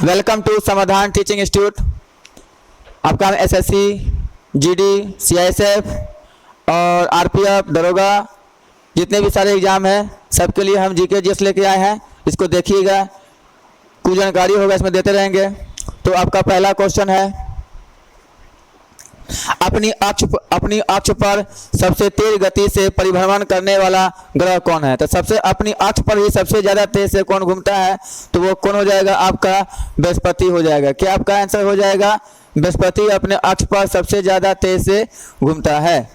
Welcome to समाधान teaching institute. आपका SSC, GD, CISF और आरपीएफ, दरोगा, जितने भी सारे एग्जाम हैं सबके लिए हम जीके जीएस लेके आए हैं। इसको देखिएगा, कुछ जानकारी होगा इसमें देते रहेंगे। तो आपका पहला क्वेश्चन है, अपनी अक्ष पर सबसे तेज गति से परिभ्रमण करने वाला ग्रह कौन है। तो सबसे अपनी अक्ष पर ही सबसे ज्यादा तेज से कौन घूमता है, तो वो कौन हो जाएगा, आपका बृहस्पति हो जाएगा। क्या आपका आंसर हो जाएगा, बृहस्पति अपने अक्ष पर सबसे ज्यादा तेज से घूमता है।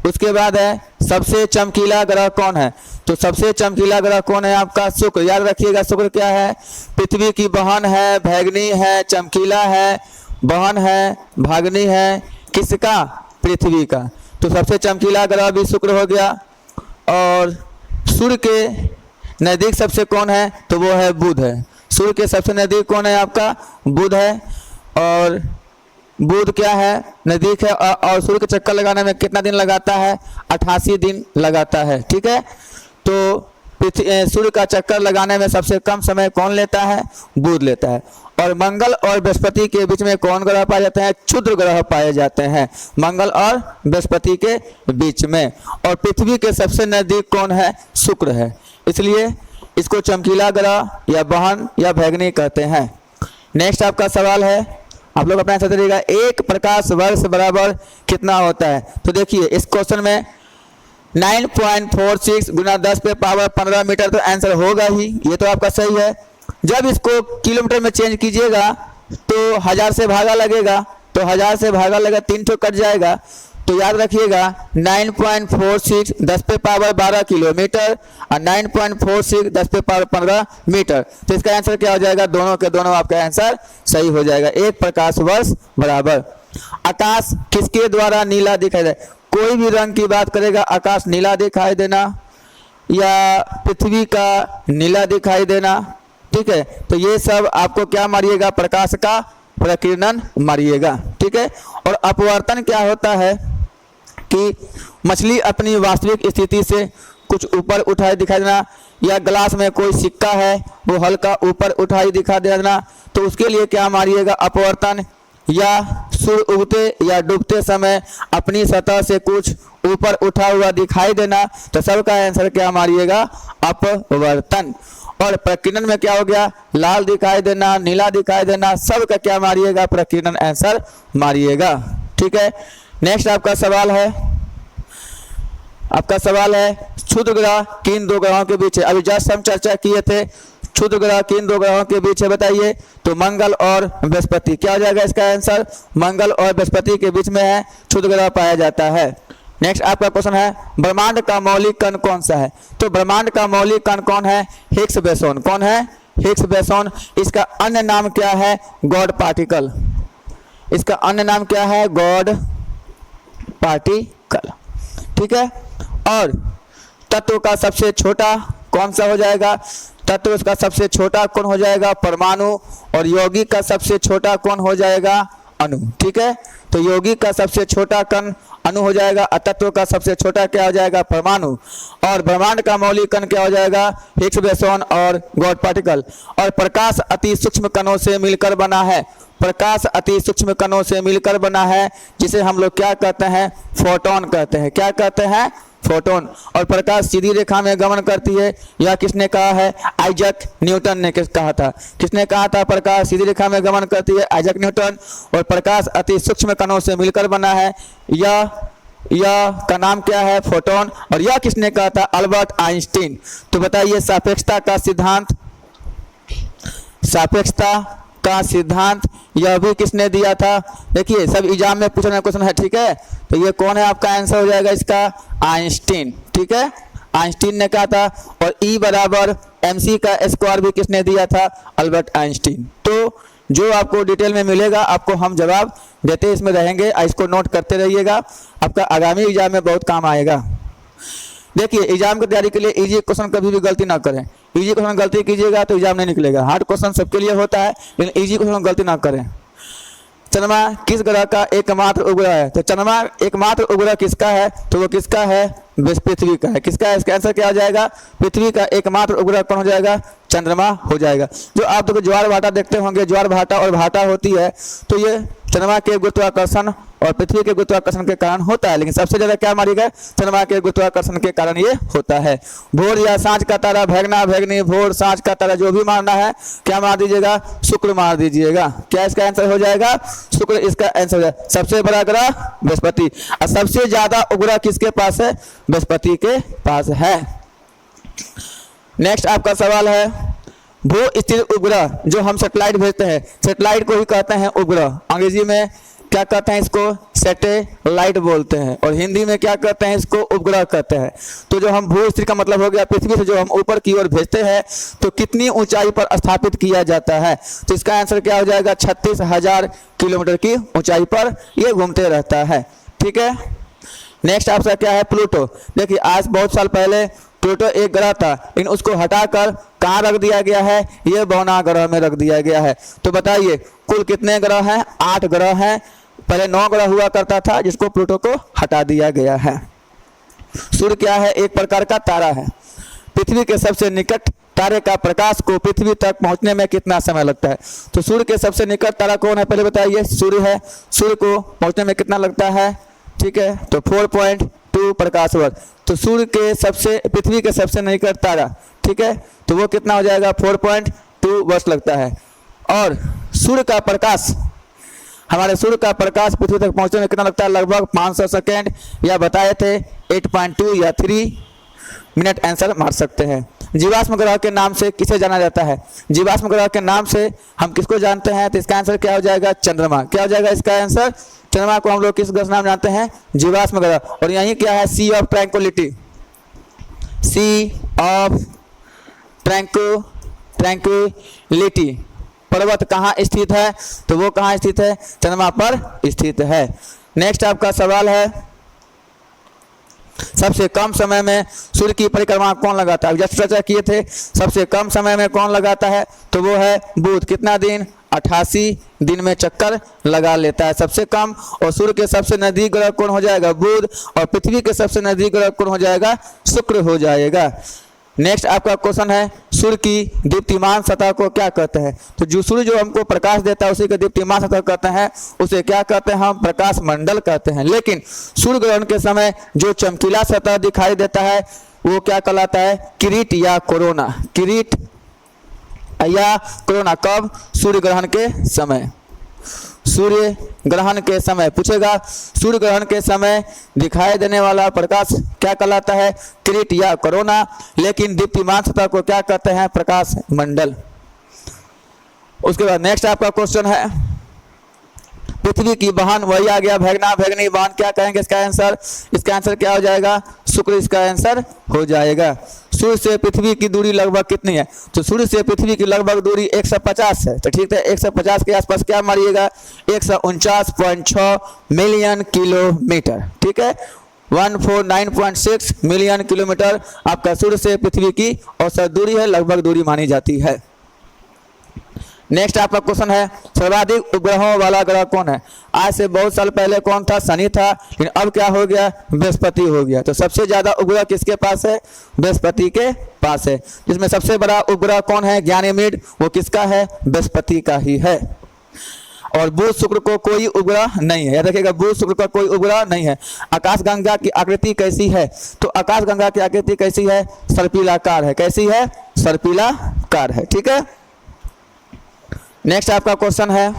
उसके बाद है, सबसे चमकीला ग्रह कौन है। तो सबसे चमकीला ग्रह कौन है, आपका शुक्र। याद रखिएगा, शुक्र क्या है, पृथ्वी की बहन है, भैगनी है, चमकीला है, बहन है, भागनी है, किसका, पृथ्वी का। तो सबसे चमकीला ग्रह भी शुक्र हो गया। और सूर्य के नज़दीक सबसे कौन है, तो वो है बुध है। सूर्य के सबसे नज़दीक कौन है, आपका बुध है। और बुध क्या है, नज़दीक है। और सूर्य के चक्कर लगाने में कितना दिन लगाता है, 88 दिन लगाता है। ठीक है, तो सूर्य का चक्कर लगाने में सबसे कम समय कौन लेता है, बुध लेता है। और मंगल और बृहस्पति के बीच में कौन ग्रह पाए जाते हैं, क्षुद्र ग्रह पाए जाते हैं, मंगल और बृहस्पति के बीच में। और पृथ्वी के सबसे नजदीक कौन है, शुक्र है। इसलिए इसको चमकीला ग्रह या बहन या भैगनी कहते हैं। नेक्स्ट आपका सवाल है, आप लोग अपना आंसर दीजिएगा, एक प्रकाश वर्ष बराबर कितना होता है। तो देखिए इस क्वेश्चन में 9.46 गुना 10 पे पावर 15 मीटर तो आंसर होगा ही, ये तो आपका सही है। जब इसको किलोमीटर में चेंज कीजिएगा तो 1000 से भागा लगेगा, तो 1000 से भागा लगेगा, 3 तो कट जाएगा। तो याद रखिएगा 9.46 10 पे पावर 12 किलोमीटर और 9.46 10 पे पावर 15 मीटर। तो इसका आंसर क्या हो जाएगा, दोनों के दोनों आपका आंसर सही हो जाएगा। एक प्रकाश वर्ष बराबर। आकाश किसके द्वारा नीला दिखाई दे, कोई भी रंग की बात करेगा, आकाश नीला दिखाई देना या पृथ्वी का नीला दिखाई देना। ठीक है, तो ये सब आपको क्या मारिएगा, प्रकाश का प्रकीर्णन मारिएगा। ठीक है, और अपवर्तन क्या होता है कि मछली अपनी वास्तविक स्थिति से कुछ ऊपर उठाई दिखाई देना, या ग्लास में कोई सिक्का है वो हल्का ऊपर उठाई दिखा देना, तो उसके लिए क्या मारिएगा, अपवर्तन। या सूर्य उगते या डूबते समय अपनी सतह से कुछ ऊपर उठा हुआ दिखाई देना, तो सबका आंसर क्या मारिएगा, अपवर्तन। और प्रकीर्णन में क्या हो गया, लाल दिखाई देना, नीला दिखाई देना, सब का क्या मारिएगा, प्रकीर्णन आंसर मारिएगा। ठीक है, नेक्स्ट आपका सवाल है, क्षुद्र ग्रह किन दो ग्रहों के बीच है। अभी जस्ट हम चर्चा किए थे, क्षुद्र ग्रह किन दो ग्रहों के बीच है, बताइए। तो मंगल और बृहस्पति। क्या हो जाएगा इसका आंसर, मंगल और बृहस्पति के बीच में है क्षुद्र ग्रह पाया जाता है। नेक्स्ट आपका क्वेश्चन है, ब्रह्मांड का मौलिक कण कौन सा है। तो ब्रह्मांड का मौलिक कण कौन है, हिग्स बोसोन। कौन है, हिग्स बोसोन। इसका अन्य नाम क्या है, गॉड पार्टिकल। इसका अन्य नाम क्या है, गॉड पार्टिकल। ठीक है, और तत्व का सबसे छोटा कौन सा हो जाएगा, तत्व उसका सबसे छोटा कौन हो जाएगा, परमाणु। और यौगिक का सबसे छोटा कौन हो जाएगा, अणु। ठीक है, तो यौगिक का सबसे छोटा कण अणु हो जाएगा, तत्व का सबसे छोटा क्या हो जाएगा, परमाणु। और ब्रह्मांड का मौलिक कण क्या हो जाएगा, हिग्स बोसोन और गॉड पार्टिकल। और प्रकाश अति सूक्ष्म कणों से मिलकर बना है, प्रकाश अति सूक्ष्म कणों से मिलकर बना है, जिसे हम लोग क्या कहते हैं, फोटोन कहते हैं। क्या कहते हैं, फोटोन। और प्रकाश सीधी रेखा में गमन करती है, यह किसने कहा है, आइजक न्यूटन ने कहा था। किसने कहा था, प्रकाश सीधी रेखा में गमन करती है, आइजक न्यूटन। और प्रकाश अति सूक्ष्म कणों से मिलकर बना है, यह का नाम क्या है, फोटोन। और यह किसने कहा था, अल्बर्ट आइंस्टीन। तो बताइए सापेक्षता का सिद्धांत यह भी किसने दिया था। देखिए सब एग्जाम में पूछने क्वेश्चन है। ठीक है, तो ये कौन है, आपका आंसर हो जाएगा इसका आइंस्टीन। ठीक है, आइंस्टीन ने कहा था। और E बराबर mc का स्क्वायर भी किसने दिया था, अल्बर्ट आइंस्टीन। तो जो आपको डिटेल में मिलेगा आपको हम जवाब देते इसमें रहेंगे, इसको नोट करते रहिएगा, आपका आगामी एग्जाम में बहुत काम आएगा। देखिए एग्जाम की तैयारी के लिए इजी क्वेश्चन कभी भी गलती ना करें। इजी क्वेश्चन गलती कीजिएगा तो एग्जाम नहीं निकलेगा। हार्ड क्वेश्चन सबके लिए होता है, लेकिन इजी क्वेश्चन गलती ना करें। चंद्रमा किस ग्रह का एकमात्र उपग्रह है? तो चंद्रमा एकमात्र उपग्रह किसका है? तो वो किसका है? पृथ्वी का है। किसका है? इसका आंसर क्या हो जाएगा? पृथ्वी का एकमात्र उपग्रह कौन हो जाएगा? चंद्रमा हो जाएगा। जो आप तो ज्वार भाटा देखते होंगे, ज्वार भाटा और भाटा होती है, तो ये चंद्रमा के गुरुत्वाकर्षण और पृथ्वी के गुरुत्वाकर्षण के कारण होता है, लेकिन सबसे ज्यादा क्या मारी गए? चंद्रमा के गुरुत्वाकर्षण के कारण ये होता है। भोर या सांझ का तारा, भैगना भैगनी, भोर सांझ का तारा, जो भी मारना है क्या मार दीजिएगा? शुक्र मार दीजिएगा। क्या इसका आंसर हो जाएगा? शुक्र इसका आंसर हो जाएगा। सबसे बड़ा ग्रह बृहस्पति, और सबसे ज्यादा उपग्रह किसके पास है? बृहस्पति के पास है। नेक्स्ट आपका सवाल है, भू स्थिर उपग्रह जो हम सैटेलाइट भेजते हैं, सैटेलाइट को ही कहते हैं उपग्रह। अंग्रेजी में क्या कहते हैं? इसको सैटेलाइट बोलते हैं, और हिंदी में क्या कहते हैं? इसको उपग्रह कहते हैं। तो जो हम भू स्थिर का मतलब हो गया पृथ्वी से जो हम ऊपर की ओर भेजते हैं, तो कितनी ऊंचाई पर स्थापित किया जाता है? तो इसका आंसर क्या हो जाएगा? 36,000 किलोमीटर की ऊंचाई पर ये घूमते रहता है। ठीक है। नेक्स्ट आपका क्या है? प्लूटो। देखिए आज बहुत साल पहले प्लूटो एक ग्रह था, लेकिन उसको हटाकर कहाँ रख दिया गया है? ये बौना ग्रह में रख दिया गया है। तो बताइए कुल कितने ग्रह हैं? 8 ग्रह हैं। पहले 9 ग्रह हुआ करता था, जिसको प्लूटो को हटा दिया गया है। सूर्य क्या है? एक प्रकार का तारा है। पृथ्वी के सबसे निकट तारे का प्रकाश को पृथ्वी तक पहुंचने में कितना समय लगता है? तो सूर्य के सबसे निकट तारा कौन है? पहले बताइए। सूर्य है। सूर्य को पहुंचने में कितना लगता है? ठीक है, तो 4.2 प्रकाश वर्ष। तो सूर्य के सबसे, पृथ्वी के सबसे निकट तारा, ठीक है, तो वो कितना हो जाएगा? 4.2 वर्ष लगता है। और सूर्य का प्रकाश, हमारे सूर्य का प्रकाश पृथ्वी तक पहुंचने में कितना लगता है? लगभग 500 सेकेंड, या बताए थे 8.2 या 3 मिनट। आंसर मार सकते हैं। जीवाश्म ग्रह के नाम से किसे जाना जाता है? जीवाश्म ग्रह के नाम से हम किसको जानते हैं? तो इसका आंसर क्या हो जाएगा? चंद्रमा। क्या हो जाएगा इसका आंसर? चंद्रमा को हम लोग किस ग्रह से नाम जानते हैं? जीवाश्म ग्रह। और यही क्या है? Sea of tranquility. Sea of tranquility पर्वत कहाँ स्थित है? तो वो कहाँ स्थित है? चंद्रमा पर स्थित है। नेक्स्ट आपका सवाल है, सबसे कम समय में सूर्य की परिक्रमा कौन लगाता है? जब चर्चा किए थे, सबसे कम समय में कौन लगाता है? तो वो है बुध। कितना दिन? 88 दिन में चक्कर लगा लेता है सबसे कम। और सूर्य के सबसे नजदीक ग्रह कौन हो जाएगा? बुध। और पृथ्वी के सबसे नजदीक ग्रह कौन हो जाएगा? शुक्र हो जाएगा। नेक्स्ट आपका क्वेश्चन है, सूर्य की दीप्तिमान सतह को क्या कहते हैं? तो जो सूर्य जो हमको प्रकाश देता है उसी को दीप्तिमान सतह कहते हैं। उसे क्या कहते हैं? हम प्रकाश मंडल कहते हैं। लेकिन सूर्य ग्रहण के समय जो चमकीला सतह दिखाई देता है वो क्या कहलाता है? किरीट या कोरोना। किरीट या कोरोना। कब? सूर्य ग्रहण के समय। सूर्य ग्रहण के समय पूछेगा, सूर्य ग्रहण के समय दिखाई देने वाला प्रकाश क्या कहलाता है? किरीट या कोरोना। लेकिन दीप्तिमान सतह को क्या कहते हैं? प्रकाश मंडल। उसके बाद नेक्स्ट आपका क्वेश्चन है, पृथ्वी की बहन, वही आ गया भैगना भैगनी बहन, क्या कहेंगे इसका आंसर? इसका आंसर क्या हो जाएगा? शुक्र इसका आंसर हो जाएगा। सूर्य से पृथ्वी की दूरी लगभग कितनी है? तो सूर्य से पृथ्वी की लगभग दूरी 150 है। तो ठीक है, 150 के आसपास क्या मारिएगा? 149.6 मिलियन किलोमीटर। ठीक है, 149.6 मिलियन किलोमीटर आपका सूर्य से पृथ्वी की औसत दूरी है, लगभग दूरी मानी जाती है। नेक्स्ट आपका क्वेश्चन है, सर्वाधिक उपग्रहों वाला ग्रह कौन है? आज से बहुत साल पहले कौन था? शनि था, लेकिन अब क्या हो गया? बृहस्पति हो गया। तो सबसे ज्यादा उपग्रह किसके पास है? बृहस्पति के पास है। जिसमें सबसे बड़ा उपग्रह कौन है? गैनीमेड। वो किसका है? बृहस्पति का ही है। और बुध शुक्र को कोई उपग्रह नहीं है। याद रखिएगा, बुध शुक्र का कोई उपग्रह नहीं है। आकाशगंगा की आकृति कैसी है? तो आकाशगंगा की आकृति कैसी है? सर्पिलाकार है। कैसी है? सर्पिलाकार है। ठीक है। नेक्स्ट आपका क्वेश्चन है,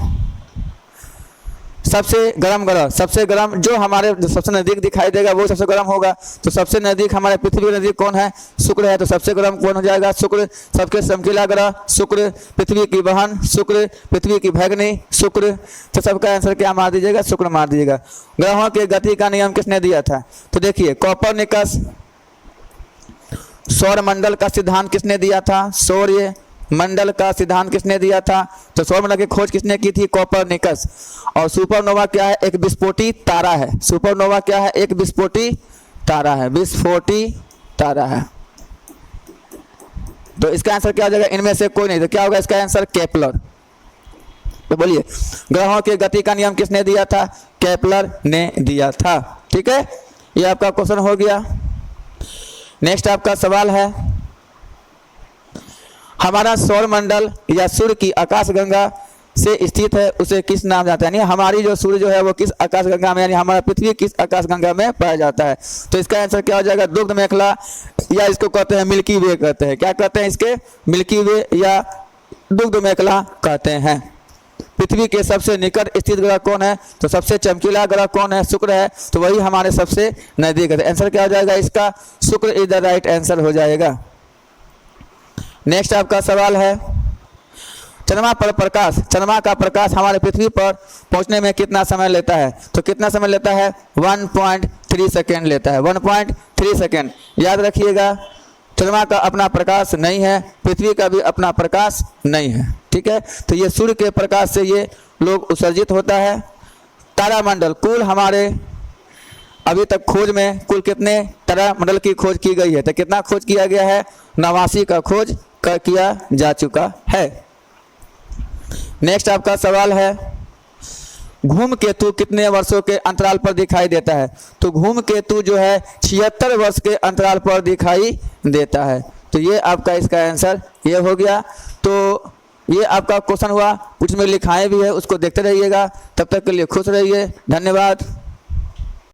सबसे गर्म ग्रह, सबसे गर्म जो हमारे सबसे नजदीक दिखाई देगा वो सबसे गर्म होगा। तो सबसे नजदीक हमारे पृथ्वी के नजदीक कौन है? शुक्र है। तो सबसे गर्म कौन हो जाएगा? शुक्र। सबके चमकीला ग्रह शुक्र, पृथ्वी की बहन शुक्र, पृथ्वी की भैगनी शुक्र। तो सबका आंसर क्या मार दीजिएगा? शुक्र मार दीजिएगा। ग्रहों के गति का नियम किसने दिया था? तो देखिए, कोपरनिकस। सौर मंडल का सिद्धांत किसने दिया था? सौर्य मंडल का सिद्धांत किसने दिया था? तो सौरमंडल की खोज किसने की थी? कोपरनिकस। और सुपरनोवा क्या है? एक विस्फोटी तारा है। सुपरनोवा क्या है? एक विस्फोटी तारा है। विस्फोटी तारा है। तो इसका आंसर क्या हो जाएगा? इनमें से कोई नहीं। तो क्या होगा इसका आंसर? केपलर। तो बोलिए, ग्रहों की गति का नियम किसने दिया था? केपलर ने दिया था। ठीक है, ये आपका क्वेश्चन हो गया। नेक्स्ट आपका सवाल है, हमारा सौर मंडल या सूर्य की आकाशगंगा से स्थित है उसे किस नाम जाता है? यानी हमारी जो सूर्य जो है वो किस आकाशगंगा में, यानी हमारा पृथ्वी किस आकाशगंगा में पाया जाता है? तो इसका आंसर क्या हो जाएगा? दुग्ध मेखला, या इसको कहते हैं मिल्की वे कहते हैं। क्या कहते हैं इसके? मिल्की वे या दुग्ध मेखला कहते हैं। पृथ्वी के सबसे निकट स्थित ग्रह कौन है? तो सबसे चमकीला ग्रह कौन है? शुक्र है, तो वही हमारे सबसे नजदीक है। आंसर क्या हो जाएगा इसका? शुक्र इज द राइट आंसर हो जाएगा। नेक्स्ट आपका सवाल है, चंद्रमा पर प्रकाश, चंद्रमा का प्रकाश हमारे पृथ्वी पर पहुंचने में कितना समय लेता है? तो कितना समय लेता है? 1.3 सेकेंड लेता है। 1.3 सेकेंड। याद रखिएगा, चंद्रमा का अपना प्रकाश नहीं है, पृथ्वी का भी अपना प्रकाश नहीं है। ठीक है, तो ये सूर्य के प्रकाश से ये लोग उत्सर्जित होता है। तारामंडल, कुल हमारे अभी तक खोज में कुल कितने तारामंडल की खोज की गई है? तो कितना खोज किया गया है? 89 का खोज किया जा चुका है। नेक्स्ट आपका सवाल है, धूमकेतु कितने वर्षों के अंतराल पर दिखाई देता है? तो धूमकेतु जो है 76 वर्ष के अंतराल पर दिखाई देता है। तो ये आपका इसका आंसर ये हो गया। तो ये आपका क्वेश्चन हुआ, कुछ में लिखाएं भी है, उसको देखते रहिएगा। तब तक के लिए खुश रहिए, धन्यवाद।